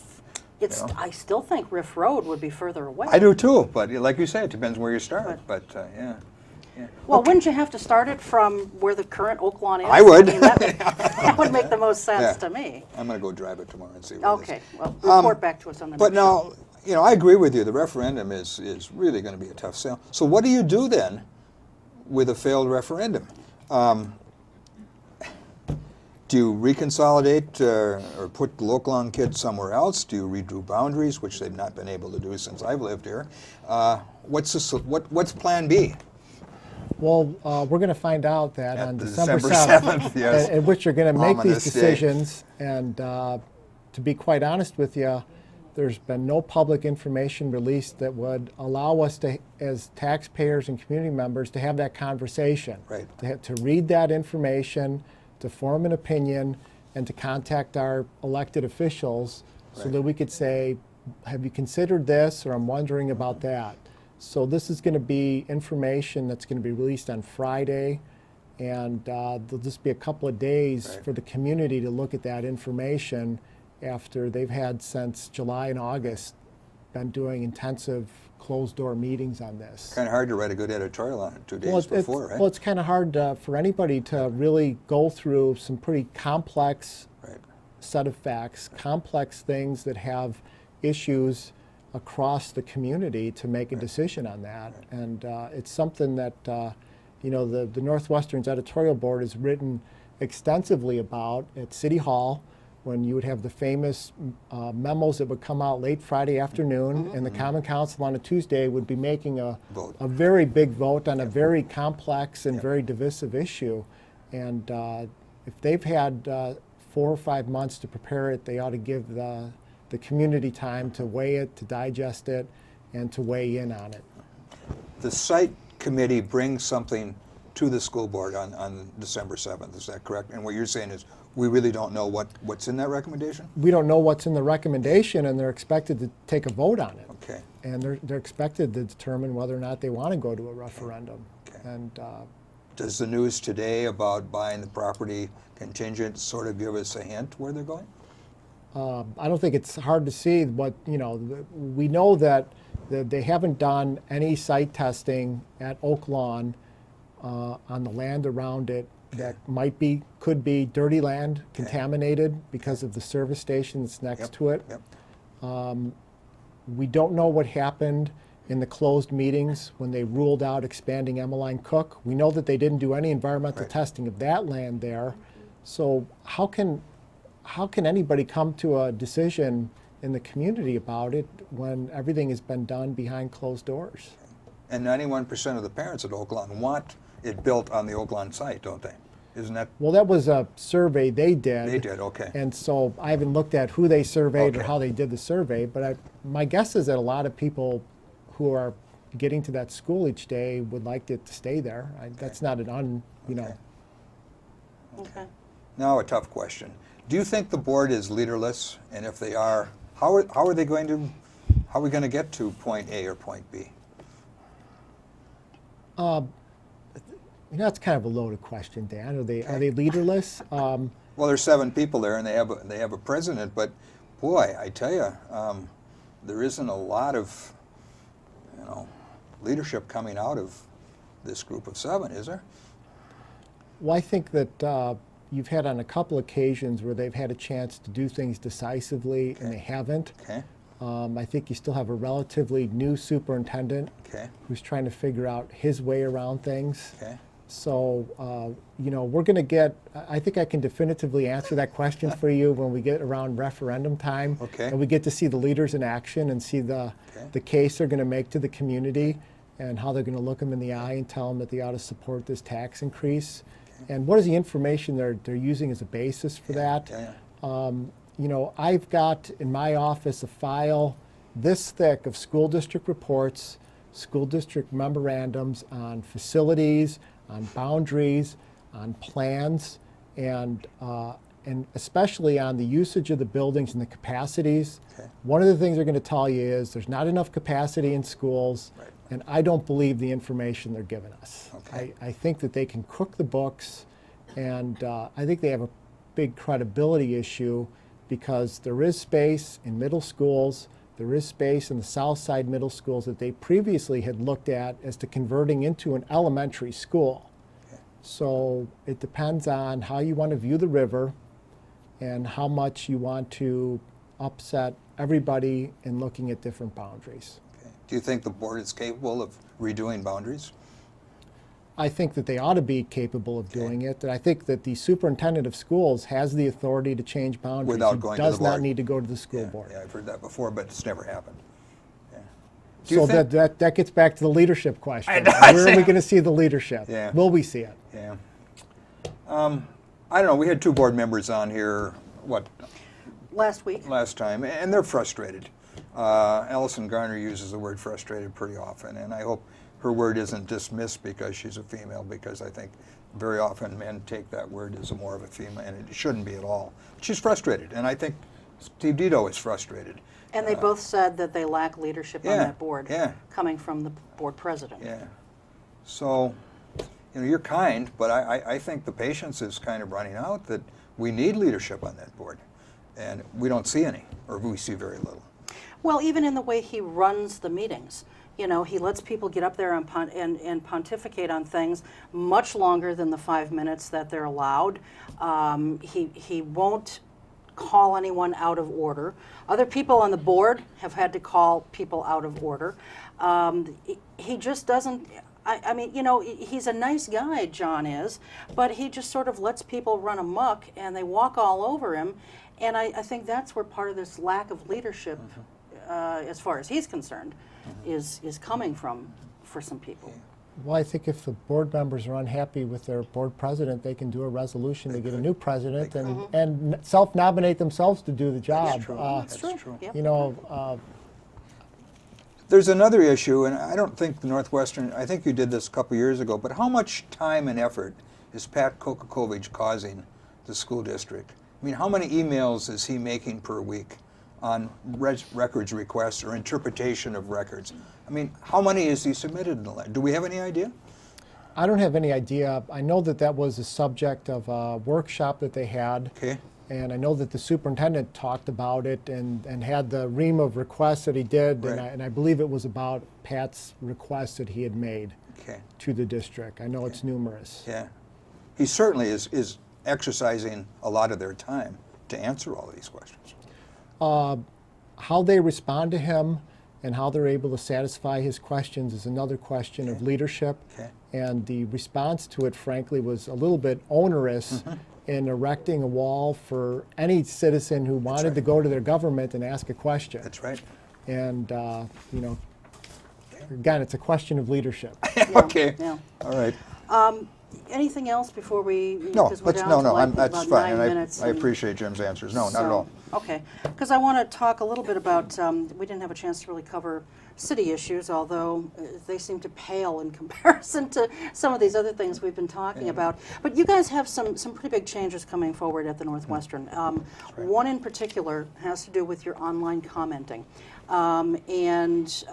B: It's.
C: You know?
B: I still think Riff Road would be further away.
C: I do too. But like you say, it depends where you start. But yeah.
B: Well, wouldn't you have to start it from where the current Oak Lawn is?
C: I would.
B: mean, that would make the most sense
C: Yeah.
B: to me.
C: I'm going to go drive it tomorrow and see what it
B: Okay,
C: is.
B: well, report back to us on the
C: But
B: next show.
C: now, you know, I agree with you. The referendum is really going to be a tough sell. So what do you do then with a failed referendum? Do you reconsolidate or put the local on kids somewhere else? Do you redo boundaries, which they've not been able to do since I've lived here? What's Plan B?
D: Well, we're going to find out that
C: At
D: on
C: the
D: December
C: December
D: 7th,
C: 7th, yes.
D: in which you're going to make these
C: Ominous day.
D: decisions. And to be quite honest with you, there's been no public information released that would allow us to, as taxpayers and community members, to have that conversation.
C: Right.
D: To read that information, to form an opinion, and to contact our elected officials so
C: Right.
D: that we could say, have you considered this, or I'm wondering about that. So this is going to be information that's going to be released on Friday, and there'll just be a couple of days
C: Right.
D: for the community to look at that information after they've had since July and August been doing intensive closed-door meetings on this.
C: Kind of hard to write a good editorial on it 2 days
D: Well, it's,
C: before, right?
D: well, it's kind of hard for anybody to really go through some pretty complex
C: Right.
D: set of facts, complex things that have issues across the community to make a decision on that. And it's something that, you know, the Northwestern's editorial board has written extensively about at City Hall, when you would have the famous memos that would come out late Friday afternoon, and the Common Council on a Tuesday would be making a
C: Vote.
D: very big vote on a very complex and very divisive issue. And if they've had 4 or 5 months to prepare it, they ought to give the community time to weigh it, to digest it, and to weigh in on it.
C: The site committee brings something to the school board on December 7th, is that correct? And what you're saying is, we really don't know what's in that recommendation?
D: We don't know what's in the recommendation, and they're expected to take a vote on it.
C: Okay.
D: And they're expected to determine whether or not they want to go to a referendum.
C: Okay.
D: And
C: Does the news today about buying the property contingent sort of give us a hint where they're going?
D: I don't think it's hard to see what, you know, we know that they haven't done any site testing at Oak Lawn on the land around it that could be dirty land, contaminated because of the service station that's next to it.
C: Yep.
D: We don't know what happened in the closed meetings when they ruled out expanding Emmeline Cook. We know that they didn't do any environmental
C: Right.
D: testing of that land there. So how can anybody come to a decision in the community about it when everything has been done behind closed doors?
C: And 91% of the parents at Oak Lawn want it built on the Oak Lawn site, don't they? Isn't that?
D: Well, that was a survey they did.
C: They did, okay.
D: And so I haven't looked at who they surveyed or
C: Okay.
D: how they did the survey, but my guess is that a lot of people who are getting to that school each day would like it to stay there. That's not an
C: Okay.
B: Okay.
C: Now a tough question. Do you think the board is leaderless? And if they are, how are we going to get to point A or point B?
D: You know, that's kind of a loaded question, Dan. Are they leaderless?
C: Well, there's 7 people there, and they have a president. But boy, I tell you, there isn't a lot of, you know, leadership coming out of this group of 7, is there?
D: Well, I think that you've had on a couple occasions where they've had a chance to do things decisively, and they haven't.
C: Okay.
D: I think you still have a relatively new superintendent
C: Okay.
D: who's trying to figure out his way around things.
C: Okay.
D: So, you know, we're going to get, I think I can definitively answer that question for you when we get around referendum time.
C: Okay.
D: And we get to see the leaders in action and see the case they're going to make to the community and how they're going to look them in the eye and tell them that they ought to support this tax increase. And what is the information they're using as a basis for that? You know, I've got in my office a file this thick of school district reports, school district memorandums on facilities, on boundaries, on plans, and especially on the usage of the buildings and the capacities. One of the things they're going to tell you is there's not enough capacity in schools, and I don't believe the information they're giving us. I think that they can cook the books, and I think they have a big credibility issue because there is space in middle schools, there is space in the south side middle schools that they previously had looked at as to converting into an elementary school. So it depends on how you want to view the river and how much you want to upset everybody in looking at different boundaries.
C: Do you think the board is capable of redoing boundaries?
D: I think that they ought to be capable of doing it, and I think that the superintendent of schools has the authority to change boundaries.
C: Without going to the
D: does not
C: board.
D: need to go to the school board.
C: Yeah, I've heard that before, but it's never happened.
D: So that gets back to the leadership question.
C: I
D: Where are we going to see the leadership?
C: Yeah.
D: Will we see it?
C: Yeah. I don't know, we had 2 board members on here,
B: Last week.
C: last time, and they're frustrated. Allison Garner uses the word frustrated pretty often, and I hope her word isn't dismissed because she's a female, because I think very often men take that word as more of a female, and it shouldn't be at all. She's frustrated, and I think Steve Dito is frustrated.
B: And they both said that they lack leadership on that board, coming from the board president.
C: Yeah. So, you know, you're kind, but I think the patience is kind of running out, that we need leadership on that board. And we don't see any, or we see very little.
B: Well, even in the way he runs the meetings. You know, he lets people get up there and pontificate on things much longer than the 5 minutes that they're allowed. He won't call anyone out of order. Other people on the board have had to call people out of order. He just doesn't, I mean, you know, he's a nice guy, John is, but he just sort of lets people run amok and they walk all over him. And I think that's where part of this lack of leadership, as far as he's concerned, is coming from for some people.
D: Well, I think if the board members are unhappy with their board president, they can do a resolution to get a new president and self-nominate themselves to do the job.
C: That's true.
B: Yep.
D: You know,
C: There's another issue, and I don't think the Northwestern, I think you did this a couple years ago, but how much time and effort is Pat Kokakovich causing the school district? I mean, how many emails is he making per week on records requests or interpretation of records? I mean, how many is he submitted in the last? Do we have any idea?
D: I don't have any idea. I know that that was a subject of a workshop that they had.
C: Okay.
D: And I know that the superintendent talked about it and had the ream of requests that he did,
C: Right.
D: and I believe it was about Pat's request that he had made to the district. I know it's numerous.
C: Yeah. He certainly is exercising a lot of their time to answer all of these questions.
D: How they respond to him and how they're able to satisfy his questions is another question of leadership. And the response to it, frankly, was a little bit onerous in erecting a wall for any citizen who wanted to go to their government and ask a question.
C: That's right.
D: And, you know, again, it's a question of leadership.
C: Okay.
B: Yeah.
C: All right.
B: Anything else before we?
C: No,
B: because we're
C: let's,
B: down to like
C: that's
B: about
C: fine.
B: 9
C: And
B: minutes
C: I
B: and-
C: appreciate Jim's answers. No, not at all.
B: Okay, because I want to talk a little bit about, we didn't have a chance to really cover city issues, although they seem to pale in comparison to some of these other things we've been talking about. But you guys have some pretty big changes coming forward at the Northwestern. One in particular has to do with your online commenting. And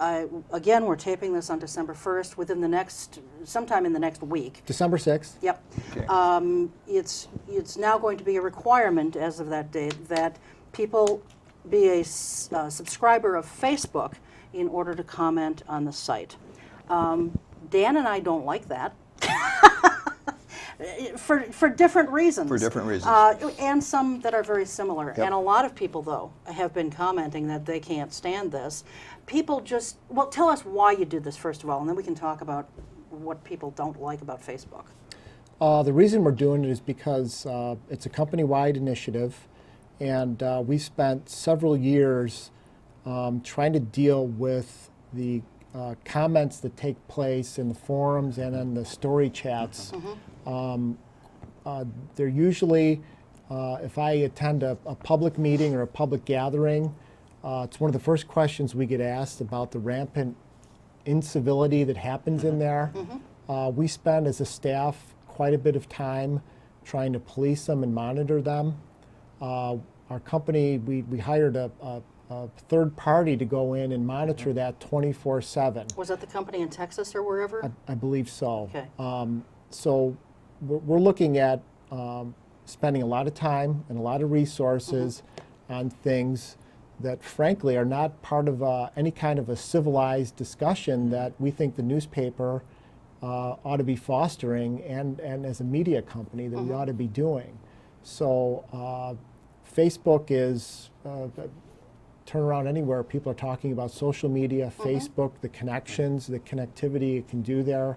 B: again, we're taping this on December 1st, sometime in the next week.
D: December 6th.
B: Yep.
C: Okay.
B: It's now going to be a requirement as of that date that people be a subscriber of Facebook in order to comment on the site. Dan and I don't like that. For different reasons.
C: For different reasons.
B: And some that are very similar.
C: Yep.
B: And a lot of people, though, have been commenting that they can't stand this. People just, well, tell us why you did this, first of all, and then we can talk about what people don't like about Facebook.
D: The reason we're doing it is because it's a company-wide initiative, and we spent several years trying to deal with the comments that take place in the forums and in the story chats they're usually, if I attend a public meeting or a public gathering, it's one of the first questions we get asked about the rampant incivility that happens in there. We spend as a staff quite a bit of time trying to police them and monitor them. Our company, we hired a third party to go in and monitor that 24/7.
B: Was that the company in Texas or wherever?
D: I believe so.
B: Okay.
D: So we're looking at spending a lot of time and a lot of resources on things that frankly are not part of any kind of a civilized discussion that we think the newspaper ought to be fostering, and as a media company that we ought to be doing. So Facebook is, turn around anywhere, people are talking about social media, Facebook, the connections, the connectivity it can do there.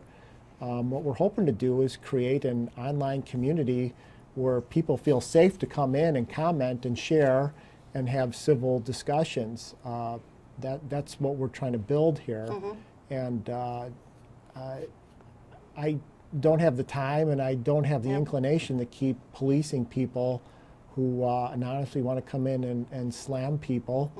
D: What we're hoping to do is create an online community where people feel safe to come in and comment and share and have civil discussions. That's what we're trying to build here. And I don't have the time and I don't have the inclination to keep policing people who anonymously want to come in and slam people.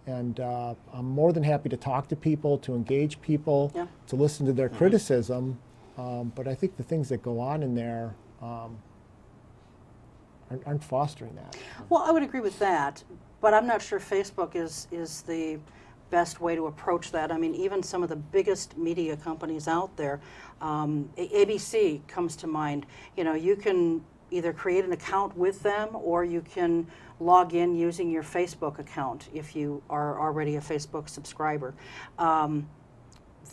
D: And I'm more than happy to talk to people, to engage people, to listen to their criticism. But I think the things that go on in there aren't fostering that.
B: Well, I would agree with that, but I'm not sure Facebook is the best way to approach that. I mean, even some of the biggest media companies out there, ABC comes to mind. You know, you can either create an account with them or you can log in using your Facebook account if you are already a Facebook subscriber.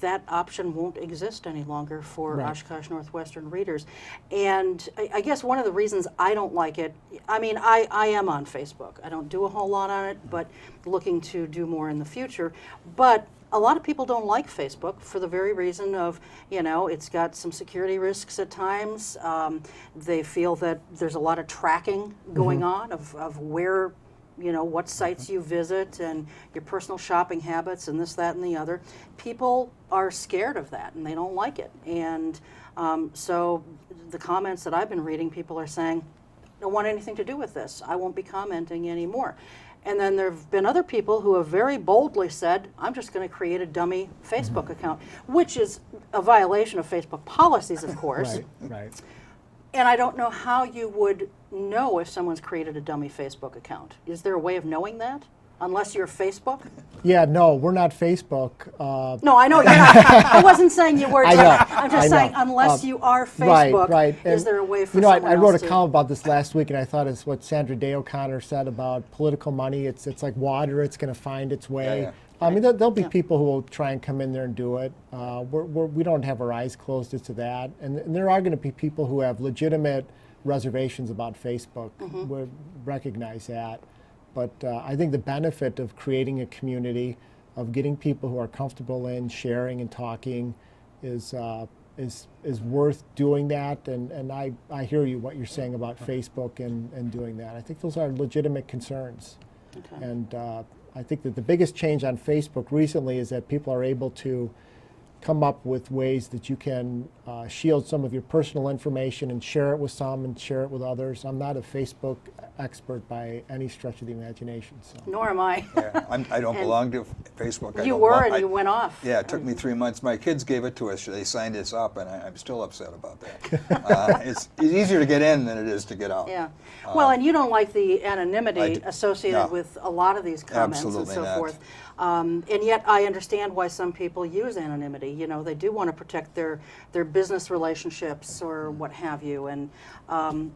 B: That option won't exist any longer for Oshkosh Northwestern readers. And I guess one of the reasons I don't like it, I mean, I am on Facebook. I don't do a whole lot on it, but looking to do more in the future. But a lot of people don't like Facebook for the very reason of, you know, it's got some security risks at times. They feel that there's a lot of tracking going on of where, you know, what sites you visit and your personal shopping habits and this, that, and the other. People are scared of that and they don't like it. And so the comments that I've been reading, people are saying, I don't want anything to do with this. I won't be commenting anymore. And then there have been other people who have very boldly said, I'm just going to create a dummy Facebook account, which is a violation of Facebook policies, of course.
D: Right.
B: And I don't know how you would know if someone's created a dummy Facebook account. Is there a way of knowing that? Unless you're Facebook?
D: Yeah, no, we're not Facebook.
B: No, I know you're not. I wasn't saying you were.
D: I know.
B: I'm just saying, unless you are Facebook,
D: right.
B: is there a way for
D: you know,
B: someone
D: I wrote
B: else
D: a
B: to?
D: column about this last week, and I thought it's what Sandra Day O'Connor said about political money. It's like water; it's going to find its way. I mean, there'll be people who will try and come in there and do it. We don't have our eyes closed as to that, and there are going to be people who have legitimate reservations about Facebook. We recognize that. But I think the benefit of creating a community, of getting people who are comfortable in sharing and talking, is worth doing that. And I hear you what you're saying about Facebook and doing that. I think those are legitimate concerns.
B: Okay.
D: And I think that the biggest change on Facebook recently is that people are able to come up with ways that you can shield some of your personal information and share it with some and share it with others. I'm not a Facebook expert by any stretch of the imagination. So.
B: Nor am I.
C: I don't belong to Facebook.
B: You were, and you went off.
C: Yeah, it took me 3 months. My kids gave it to us. They signed us up, and I'm still upset about that. It's easier to get in than it is to get out.
B: Yeah. Well, and you don't like the anonymity associated with a lot of these comments and so forth. And yet I understand why some people use anonymity. You know, they do want to protect their business relationships or what have you. And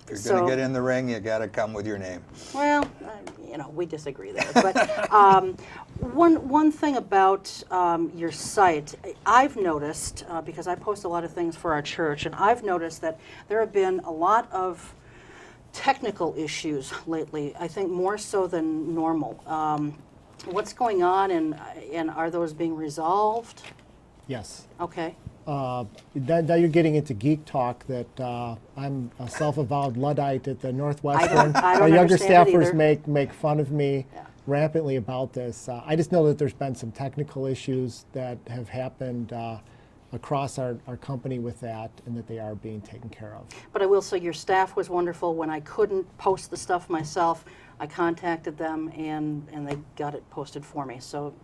C: if you're going to get in the ring, you got to come with your name.
B: Well, you know, we disagree there. But one thing about your site, I've noticed, because I post a lot of things for our church, and I've noticed that there have been a lot of technical issues lately, I think more so than normal. What's going on, and are those being resolved?
D: Yes.
B: Okay.
D: Now you're getting into geek talk that I'm a self-avowed Luddite at the Northwestern.
B: I don't
D: Our younger
B: understand it
D: staffers make fun of me rampantly about this. I just know that there's been some technical issues that have happened across our company with that, and that they are being taken care of.
B: But I will say your staff was wonderful. When I couldn't post the stuff myself, I contacted them and they got it posted for me. So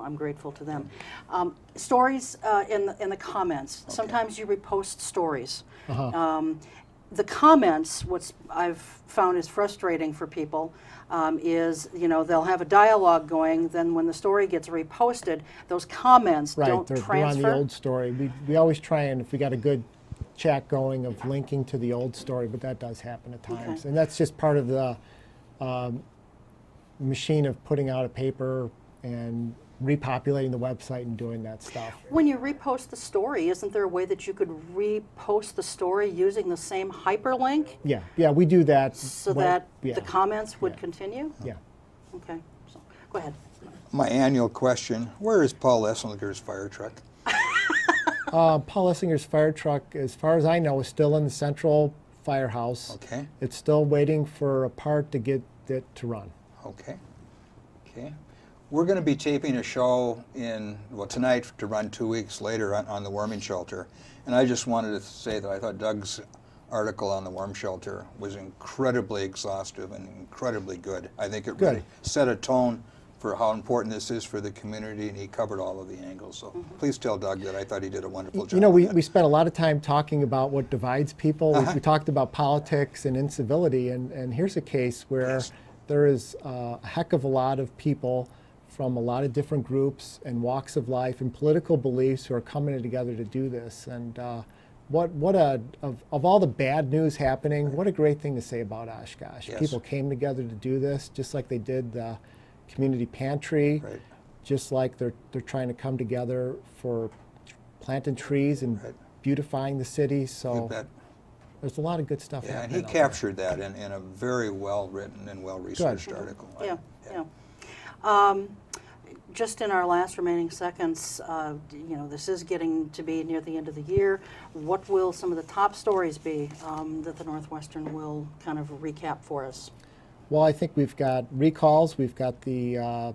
B: I'm grateful to them. Stories in the comments.
C: Okay.
B: Sometimes you repost stories.
D: Uh-huh.
B: The comments, what I've found is frustrating for people, is they'll have a dialogue going. Then when the story gets reposted, those comments
D: Right,
B: don't
D: they're
B: transfer.
D: on the old story. We always try, and if we got a good chat going, of linking to the old story, but that does happen at times.
B: Okay.
D: And that's just part of the machine of putting out a paper and repopulating the website and doing that stuff.
B: When you repost the story, isn't there a way that you could repost the story using the same hyperlink
D: Yeah, we do that.
B: so
D: when-
B: that
D: yeah,
B: the comments would
D: yeah.
B: continue?
D: Yeah.
B: Okay, so go ahead.
C: My annual question, where is Paul Esslinger's fire truck?
D: Paul Essinger's fire truck, as far as I know, is still in the central firehouse.
C: Okay,
D: It's still waiting for a part to get it to run.
C: okay. We're going to be taping a show tonight to run 2 weeks later on the warming shelter. And I just wanted to say that I thought Doug's article on the worm shelter was incredibly exhaustive and incredibly good. I think it really set a tone for how important this is for the community, and he covered all of the angles. So please tell Doug that I thought he did a wonderful job.
D: We spent a lot of time talking about what divides people. We talked about politics and incivility, and here's a case where there is a heck of a lot of people from a lot of different groups and walks of life and political beliefs who are coming together to do this. And of all the bad news happening, what a great thing to say about Oshkosh.
C: Yes.
D: People came together to do this, just like they did the community pantry,
C: Right.
D: just like they're trying to come together for planting trees and beautifying the city.
C: You
D: So
C: bet.
D: there's a lot of good stuff
C: Yeah, and
D: happening
C: he
D: out there.
C: captured that in a very well-written and well-researched article.
B: Yeah. Just in our last remaining seconds, this is getting to be near the end of the year. What will some of the top stories be that the Northwestern will kind of recap for us?
D: Well, I think we've got recalls. We've got the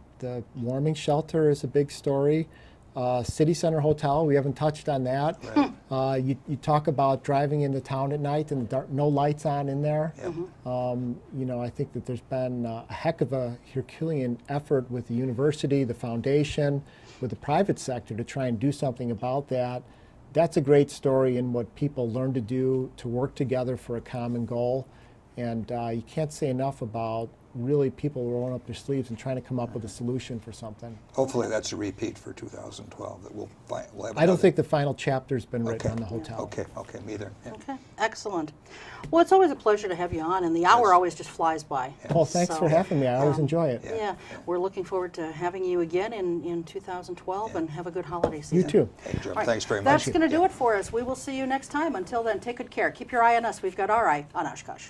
D: warming shelter is a big story. City Center Hotel, we haven't touched on that.
C: Right.
D: You talk about driving into town at night and no lights on in there.
C: Yep.
D: I think that there's been a heck of a Herculean effort with the university, the foundation, with the private sector to try and do something about that. That's a great story in what people learn to do to work together for a common goal. And you can't say enough about really people rolling up their sleeves and trying to come up with a solution for something.
C: Hopefully that's a repeat for 2012. That we'll have
D: I don't
C: another-
D: think the final chapter's been written
C: Okay.
D: on the hotel.
C: Okay, me either. Yeah.
B: Okay, excellent. Well, it's always a pleasure to have you on, and the hour always just flies by.
D: Well, thanks
B: So,
D: for having me. I always enjoy it.
B: Yeah, we're looking forward to having you again in 2012, and have a good holiday season.
D: You too.
C: Hey, Jim,
B: All right,
C: thanks very
B: That's
C: much.
B: going to do it for us. We will see you next time. Until then, take good care. Keep your eye on us. We've got our eye on Oshkosh.